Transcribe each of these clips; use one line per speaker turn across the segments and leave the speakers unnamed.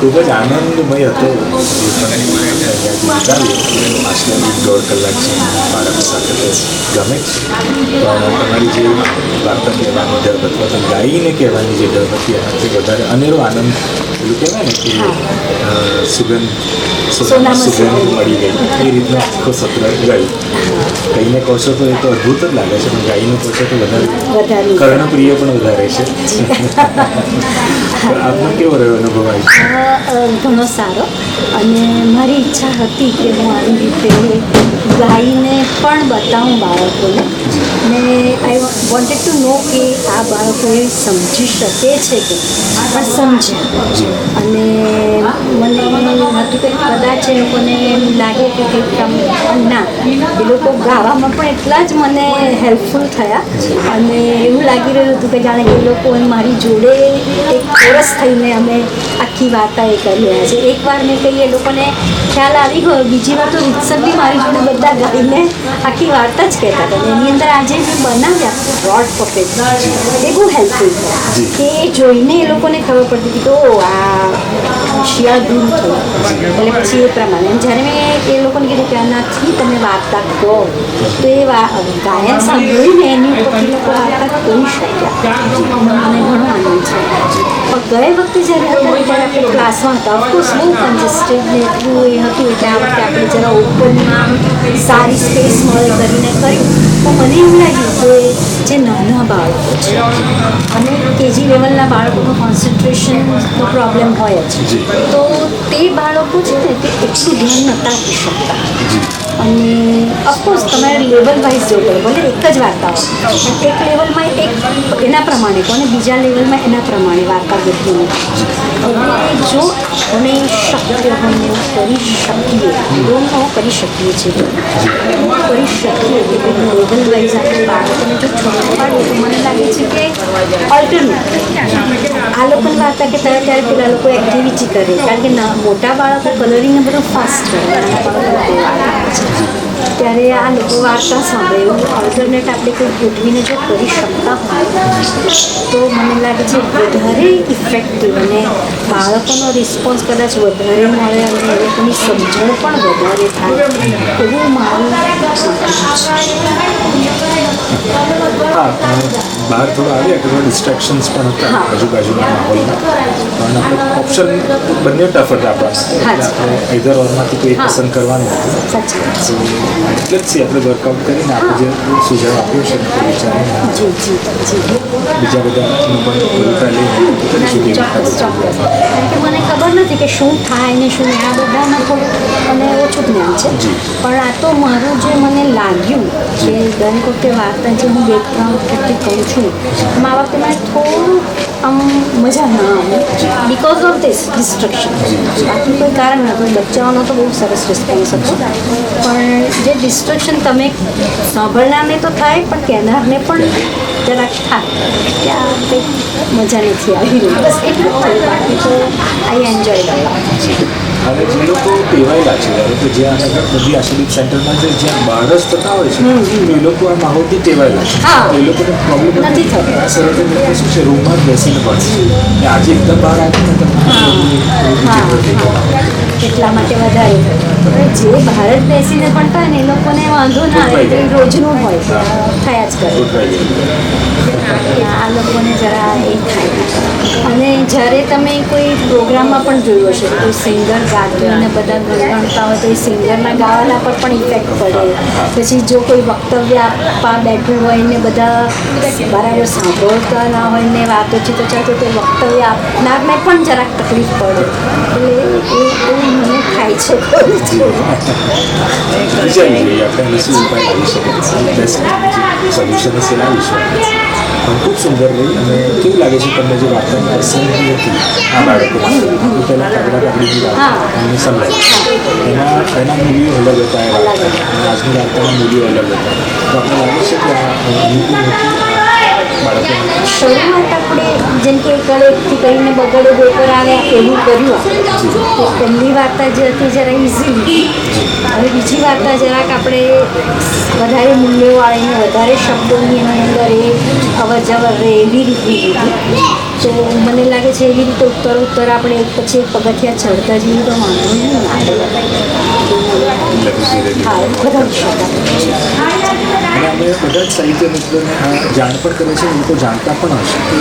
ખૂબ જ આનંદમય હતો વિતાવ્યો. આશરે 1.5 કલાક છે બાળકો સાથે તો ગમે જ. પણ તમારી જે વાર્તા કહેવાની ઢબ અથવા તો ગાઈને કહેવાની જે ઢબ હતી એનાથી વધારે અનેરો આનંદ પેલું કહેવાય ને કે સુગંધ મળી ગઈ એ રીતનો આખો સત્ર ગયું. ગાઈને કહો છો તો એ તો અદ્ભુત જ લાગે છે, પણ ગાઈને કહો છો તો વધારે કર્ણપ્રિય પણ વધારે છે. આપનો કેવો રહ્યો અનુભવ?
ઘણો સારો. અને મારી ઈચ્છા હતી કે હું આવી રીતે ગાઈને પણ બતાવું બાળકોને. ને આઈ વોન્ટેડ ટુ નો કે આ બાળકો એ સમજી શકે છે કે પણ સમજે. અને મને હતું કે કદાચ એ લોકોને એમ લાગે કે કંઈક ના, એ લોકો ગાવામાં પણ એટલા જ મને હેલ્પફુલ થયા. અને એવું લાગી રહ્યું હતું કે જાણે કે એ લોકો મારી જોડે એક કોરસ થઈને અમે આખી વાર્તા એ કરી રહ્યા છે. એકવાર મેં કહી એ લોકોને ખ્યાલ આવી ગયો, બીજી વાર તો રીતસર બી મારી જોડે બધા ગાઈને આખી વાર્તા જ કહેતા હતા. એની અંદર આજે મેં બનાવ્યા રોડ પપેટ એ બહુ હેલ્પફુલ થયા કે જોઈને એ લોકોને ખબર પડતી હતી કે ઓ આ શિયાળ દૂર થયું. એટલે પછી એ પ્રમાણે જ્યારે મેં એ લોકોને કીધું કે આનાથી તમે વાર્તા કહો તો એ ગાયન સાંભળીને એની ઉપરથી લોકો વાર્તા કરી શક્યા. મને ઘણો આનંદ છે. પણ ગયે વખતે જ્યારે આપણે ક્લાસમાં હતા ઓફકોર્સ બહુ કન્જેસ્ટેડ ને એટલું એ હતું, એટલે આ વખતે આપણે જરા ઓપનમાં સારી સ્પેસ મળે કરીને કર્યું. તો મને એવું લાગ્યું કે જે નાના બાળકો છે અને કેજી લેવલના બાળકોનું કોન્સન્ટ્રેશનનો પ્રોબ્લેમ હોય જ, તો તે બાળકો છે ને તે એટલું ધ્યાન નહોતા આપી શકતા. અને ઓફકોર્સ તમારે લેવલ વાઇઝ જવું પડે, ભલે એક જ વાર્તા હોય પણ એક લેવલમાં એક એના પ્રમાણે કહો અને બીજા લેવલમાં એના પ્રમાણે વાર્તા ગોઠવીને. જો અમે શક્ય હોય કરી શકીએ, કરી શકીએ છીએ કરી શકીએ કે લેવલ વાઇઝ આપણે બાળકોને જો છોડવા પાડીએ તો મને લાગે છે કે ઓલ્ટરનેટ આ લોકોની વાર્તા કે ત્યારે પેલા લોકો એક્ટિવિટી કરે, કારણ કે મોટા બાળકો કલરિંગને બધું ફાસ્ટ કરે, ત્યારે આ લોકો વાર્તા સાંભળે. એવું ઓલ્ટરનેટ આપણે કોઈ ગોઠવીને જો કરી શકતા હોય તો મને લાગે છે વધારે ઇફેક્ટિવ અને બાળકોનો રિસ્પોન્સ કદાચ વધારે મળે અને એ લોકોની સમજણ પણ વધારે થાય એવું મારું
બહાર થોડું આવ્યા કે થોડા ડિસ્ટ્રેક્શન્સ પણ હતા આજુબાજુના માહોલમાં, પણ આપણે ઓપ્શન બંને ટફ હતા આપણા. આપણે આઈધર ઓરમાંથી કોઈ પસંદ કરવાનું હતું. એટલે જ છે આપણે વર્કઆઉટ કરીને આપણે જે સુઝાવ આપ્યો છે વિચારીને બીજા બધાનું પણ
કારણ કે મને ખબર નથી કે શું થાય ને શું આ બધામાં થોડું મને ઓછું જ્ઞાન છે. પણ આ તો મારું જે મને લાગ્યું કે દરેક વખતે વાર્તા જે હું 2-3 વખતથી કહું છું આ વખતે મને થોડું આમ મજા ના આવે બિકોઝ ઓફ ધીસ ડિસ્ટ્રક્શન. બાકી કોઈ કારણ નહોતું. બચ્ચાઓનો તો બહુ સરસ રિસ્પોન્સ હતો, પણ જે ડિસ્ટ્રક્શન તમે સાંભળનારને તો થાય પણ કહેનારને પણ જરાક થાય કે આ કંઈક મજા નથી આવી રહી. બસ એટલું જ થયું. બાકી તો આઈ એન્જોય કર્યા.
અને જે લોકો ટેવાયેલા છે કે જ્યાં બધી આશીર્વાદ સેન્ટરમાં છે જ્યાં બહાર જ થતા હોય છે એ લોકો આ માહોલથી ટેવાયેલા છે, એ લોકોને પ્રોબ્લેમ નથી થતો. સરળ શું છે રૂમમાં જ બેસીને પડશે કે આજે એકદમ બહાર આવીને
એટલા માટે વધારે જે ભારત બેસીને ભણતા હોય ને એ લોકોને વાંધો ના આવે, રોજનું હોય થયા જ કરે. આ લોકોને જરા એ થાય. અને જ્યારે તમે કોઈ પ્રોગ્રામમાં પણ જોયું હશે કોઈ સિંગર ગાતું અને બધા ગણગણતા હોય તો એ સિંગરના ગાવાના પર પણ ઇફેક્ટ પડે. પછી જો કોઈ વક્તવ્ય આપવા બેઠું હોય ને બધા બરાબર સાંભળતા ના હોય ને વાતો ચીતો ચાલતો તો વક્તવ્ય આપનારને પણ જરાક તકલીફ પડે. એટલે એવું મને થાય છે.
ખૂબ સુંદર રહી. અને કેવું લાગે છે તમને જે વાર્તાની પસંદગી હતી આ બાળકો પહેલાં કાગડા કાગડીની વાત એમને સમજાય એના મૂલ્યો અલગ હતા એ વાર્તા અને આજની વાર્તાના મૂલ્યો અલગ હતા. તો આપણે લાગે છે કે આ બાળકોને?
શરૂઆત આપણે જેમ કે એકથી કરીને બગડે પેપર આવે એવું કર્યું તો પહેલી વાર્તા જે હતી જરા ઇઝીલી, હવે બીજી વાર્તા જરાક આપણે વધારે મૂલ્યો વાળીને વધારે શબ્દોની એની અંદર એ અવર જવર રહે એવી રીતની લીધી. તો મને લાગે છે એવી રીતે ઉત્તર આપણે એક પછી એક પગથિયા ચડતા જઈએ તો વાંધો નહીં હા બધા
અને અમે બધા જ સાહિત્ય મિત્રોને આ જાણ પણ કરે છે, લોકો જાણતા પણ હશે કે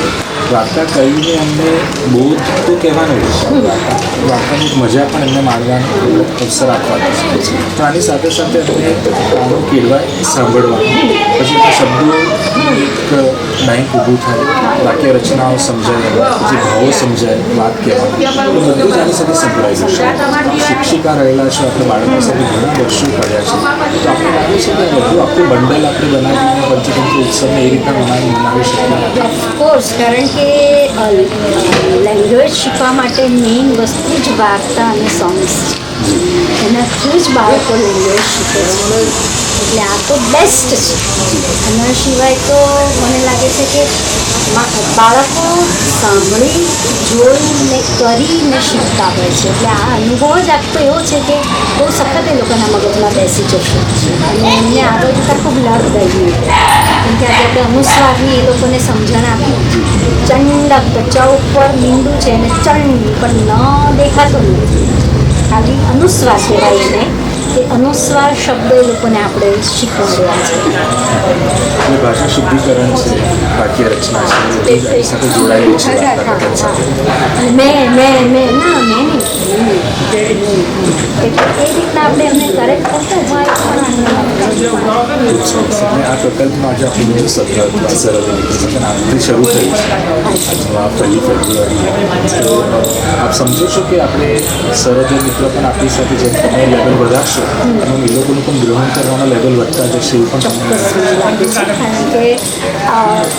વાર્તા કહીને અમને બોધ તો કહેવાનો જ છે, વાર્તાની એક મજા પણ એમને માણવાનો અવસર આપવાનો છે. તો આની સાથે સાથે અમને કાનો કેળવાય સાંભળવાનું, પછી તે શબ્દો એક બેંક ઊભું થાય, વાક્ય રચનાઓ સમજાય, પછી ભાવો સમજાય, વાત કહેવાની, એ બધું જ આની સાથે સંકળાયેલું છે. શિક્ષિકા રહેલા છે, આપણે બાળકો સાથે ઘણા વર્ષો કર્યા છે, તો આપણે લાગે છે કે બધું આખું બંડલ આપણે બનાવીને પંચતંત્ર ઉત્સવને એ રીતના બનાવી શકીએ.
ઓફકોર્સ, કારણ કે લેંગ્વેજ શીખવા માટે મેઇન વસ્તુ જ વાર્તા અને સોંગ્સ છે. એનાથી જ બાળકો લેંગ્વેજ શીખે છે, એટલે આ તો બેસ્ટ છે. એના સિવાય તો મને લાગે છે કે બાળકો સાંભળી જોઈને કરીને શીખતા હોય છે, એટલે આ અનુભવ જ આખો એવો છે કે બહુ સખત એ લોકોના મગજમાં બેસી જશે અને એમને આગળ જતાં ખૂબ લાભદાયી. કેમ કે આજે આપણે અનુસ્વારની એ લોકોને સમજણ આપી, ચંડક તો ચ ઉપર મીંડું છે અને ચંડ પણ ન દેખાતું નથી, ખાલી અનુસ્વાર કહેવાય ને, એ અનુસ્વાર શબ્દ એ લોકોને આપણે શીખવાડ્યા છે.
એ ભાષા શુદ્ધિકરણ છે, વાક્ય રચના છે, એ એની સાથે જોડાયેલી છે વાર્તા કથન સાથે.
મેં એટલે એ રીતના આપણે એમને કરેક્ટ કરતા જ.
અને આ પ્રકલ્પમાં આજે આપણું બીજું સત્ર હતું, સરહદી મિત્ર સત્ર આજથી શરૂ થયું છે. આજનું આ 1 ફેબ્રુઆરી. તો આપ સમજો છો કે આપણે સરહદી મિત્રો પણ આપણી સાથે જેમ તમે લેવલ વધારશો એમ એ લોકોનું પણ ગ્રહણ કરવાનો લેવલ વધતા જશે એવું પણ તમને
લાગે છે. કારણ કે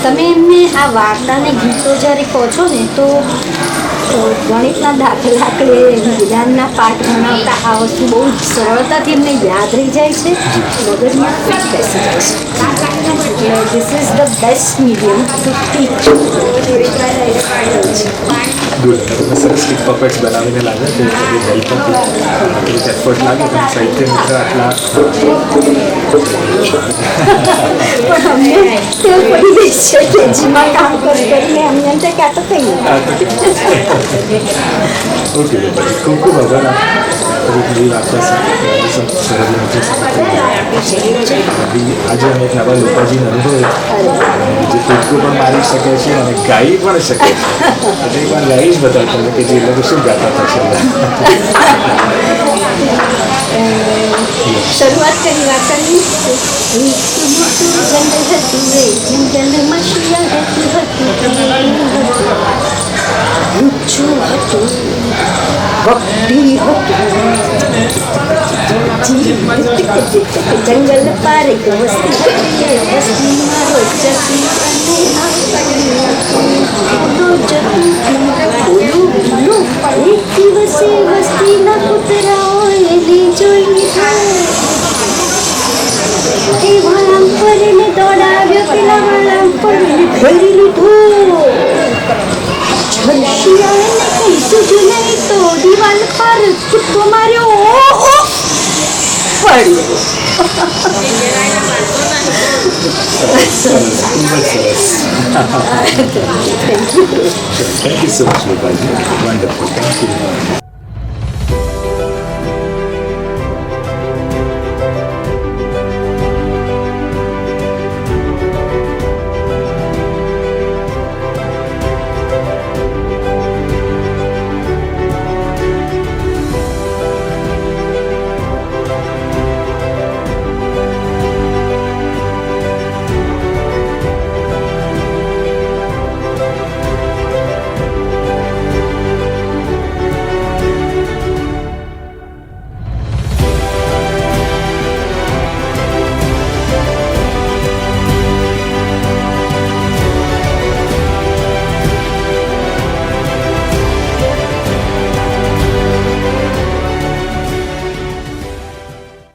તમે એમને આ વાર્તાને ગીતો જ્યારે કહો છો ને તો ગણિતના દાખલા કે વિજ્ઞાનના પાઠ ભણાવતા આ વસ્તુ બહુ સરળતાથી એમને યાદ રહી જાય છે, મગજમાં ફિટ બેસી જાય છે. એટલે this is the best medium to teach.
Good. તમે સરસ સ્ટીક પપેટ્સ બનાવીને લાગે તો એ હેલ્પ હતી, એફર્ટ લાગે તો સાહિત્ય મિત્ર આટલા
પણ અમને તે પડી ગઈ છે કે જીમાં કામ કરીને અમને એમ થાય કે આ તો કંઈ
ઓકે પછી ખૂબ ખૂબ આભાર. નવી વાર્તા સરહદી મિત્ર આજે અમે એક નવા લોકાજીનો અનુભવ જે ટૂંકું પણ મારી શકે છે અને ગાઈ પણ શકે છે. એટલે એક વાર ગાઈ જ બતાવ તમને કે જે લોકો શું ગાતા હતા
શરૂઆત કરી વાર્તાની. જંગલ હતું રે જંગલમાં શિયાળ ઊંચું હતું, વકડી હતું, જંગલ પાર એક વસ્તી હતી, વસ્તીમાં રોજ જતી એક દિવસે વસ્તીના કૂતરાઓએ જોઈ એ વળાંક કરીને દોડાવ્યો, પેલા વળાંક કરીને ફેરી લીધું. શિયાળને કઈ સૂજ્યું નહીં તો દિવાલ પર કૂદકો માર્યો, પડ્યો.
Thank you so much, Lokaji. Wonderful. Thank you.